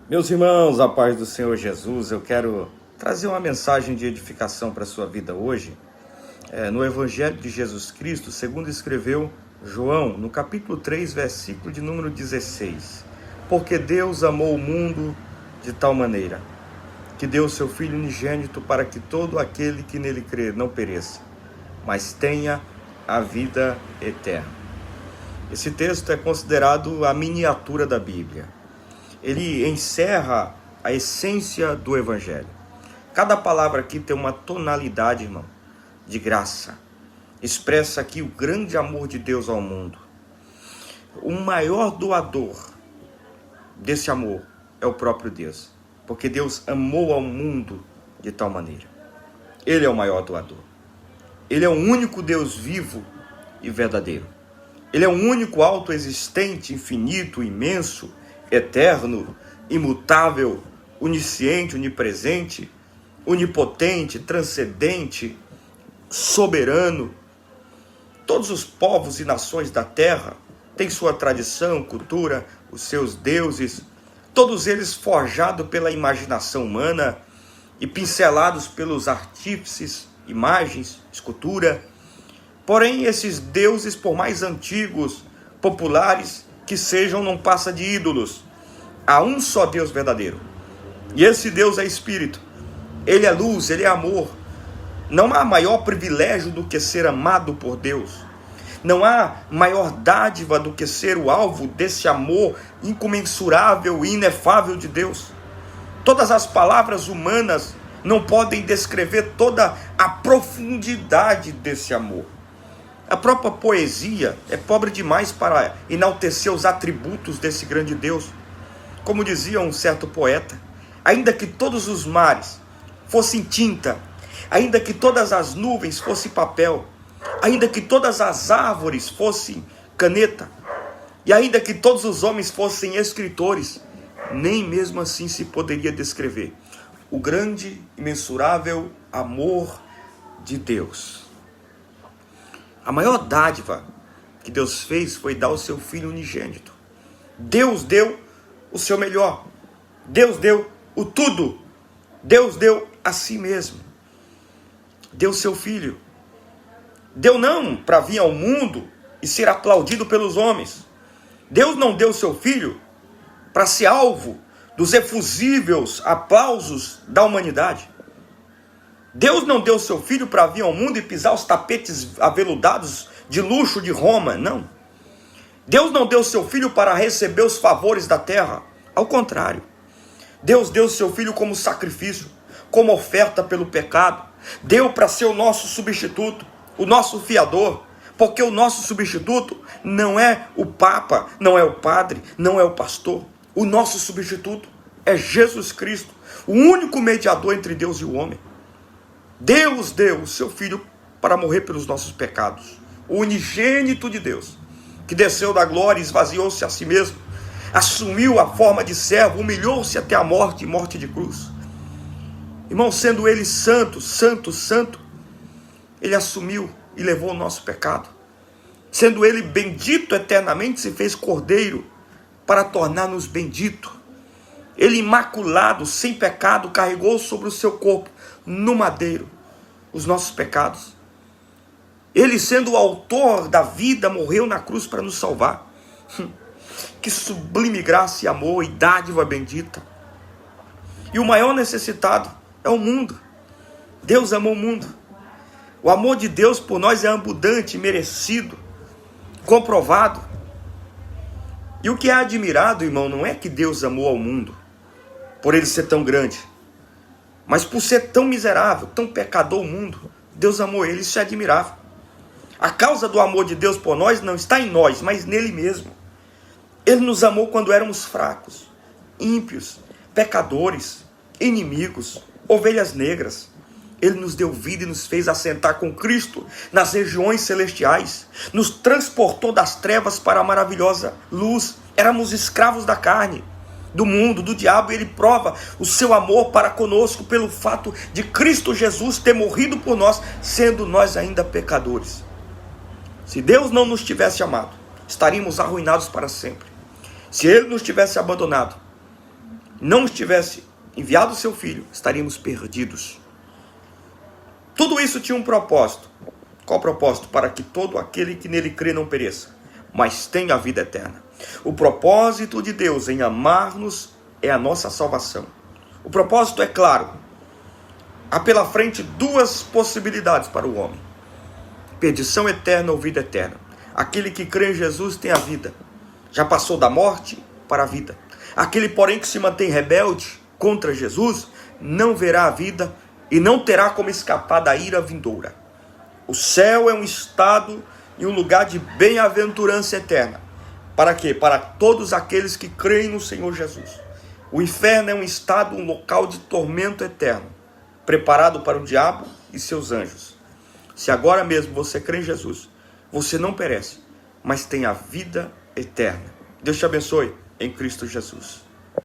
Meus irmãos, a paz do Senhor Jesus, eu quero trazer uma mensagem de edificação para a sua vida hoje. No Evangelho de Jesus Cristo, segundo escreveu João, no capítulo 3, versículo de número 16. Porque Deus amou o mundo de tal maneira, que deu o seu Filho unigênito para que todo aquele que nele crer não pereça, mas tenha a vida eterna. Esse texto é considerado a miniatura da Bíblia. Ele encerra a essência do Evangelho. Cada palavra aqui tem uma tonalidade, irmão, de graça. Expressa aqui o grande amor de Deus ao mundo. O maior doador desse amor é o próprio Deus. Porque Deus amou ao mundo de tal maneira. Ele é o maior doador. Ele é o único Deus vivo e verdadeiro. Ele é o único autoexistente, infinito, imenso, eterno, imutável, onisciente, onipresente, onipotente, transcendente, soberano. Todos os povos e nações da terra têm sua tradição, cultura, os seus deuses, todos eles forjados pela imaginação humana e pincelados pelos artífices, imagens, escultura. Porém, esses deuses, por mais antigos, populares que sejam, não passa de ídolos. Há um só Deus verdadeiro. E esse Deus é Espírito. Ele é luz, ele é amor. Não há maior privilégio do que ser amado por Deus. Não há maior dádiva do que ser o alvo desse amor incomensurável e inefável de Deus. Todas as palavras humanas não podem descrever toda a profundidade desse amor. A própria poesia é pobre demais para enaltecer os atributos desse grande Deus. Como dizia um certo poeta, ainda que todos os mares fossem tinta, ainda que todas as nuvens fossem papel, ainda que todas as árvores fossem caneta, e ainda que todos os homens fossem escritores, nem mesmo assim se poderia descrever o grande, imensurável amor de Deus. A maior dádiva que Deus fez foi dar o seu Filho unigênito. Deus deu o seu melhor. Deus deu o tudo. Deus deu a si mesmo. Deu seu Filho. Deu não para vir ao mundo e ser aplaudido pelos homens. Deus não deu seu Filho para ser alvo dos efusíveis aplausos da humanidade. Deus não deu seu Filho para vir ao mundo e pisar os tapetes aveludados de luxo de Roma, não. Deus não deu seu Filho para receber os favores da terra, ao contrário. Deus deu seu Filho como sacrifício, como oferta pelo pecado. Deu para ser o nosso substituto, o nosso fiador, porque o nosso substituto não é o Papa, não é o padre, não é o pastor. O nosso substituto é Jesus Cristo, o único mediador entre Deus e o homem. Deus deu o seu Filho para morrer pelos nossos pecados. O unigênito de Deus, que desceu da glória e esvaziou-se a si mesmo, assumiu a forma de servo, humilhou-se até a morte e morte de cruz. Irmão, sendo ele santo, santo, santo, ele assumiu e levou o nosso pecado. Sendo ele bendito eternamente, se fez cordeiro para tornar-nos bendito. Ele imaculado, sem pecado, carregou sobre o seu corpo, no madeiro, os nossos pecados. Ele, sendo o autor da vida, morreu na cruz para nos salvar. Que sublime graça e amor e dádiva bendita. E o maior necessitado é o mundo. Deus amou o mundo. O amor de Deus por nós é abundante, merecido, comprovado. E o que é admirado, irmão, não é que Deus amou ao mundo por ele ser tão grande, mas por ser tão miserável, tão pecador o mundo, Deus amou ele. Isso é admirável. A causa do amor de Deus por nós não está em nós, mas nele mesmo. Ele nos amou quando éramos fracos, ímpios, pecadores, inimigos, ovelhas negras. Ele nos deu vida e nos fez assentar com Cristo nas regiões celestiais. Nos transportou das trevas para a maravilhosa luz. Éramos escravos da carne, do mundo, do diabo. E ele prova o seu amor para conosco pelo fato de Cristo Jesus ter morrido por nós, sendo nós ainda pecadores. Se Deus não nos tivesse amado, estaríamos arruinados para sempre. Se Ele nos tivesse abandonado, não tivesse enviado o seu Filho, estaríamos perdidos. Tudo isso tinha um propósito. Qual propósito? Para que todo aquele que nele crê não pereça, mas tenha a vida eterna. O propósito de Deus em amar-nos é a nossa salvação. O propósito é claro. Há pela frente duas possibilidades para o homem: perdição eterna ou vida eterna. Aquele que crê em Jesus tem a vida. Já passou da morte para a vida. Aquele, porém, que se mantém rebelde contra Jesus, não verá a vida e não terá como escapar da ira vindoura. O céu é um estado e um lugar de bem-aventurança eterna. Para quê? Para todos aqueles que creem no Senhor Jesus. O inferno é um estado, um local de tormento eterno, preparado para o diabo e seus anjos. Se agora mesmo você crê em Jesus, você não perece, mas tem a vida eterna. Deus te abençoe em Cristo Jesus.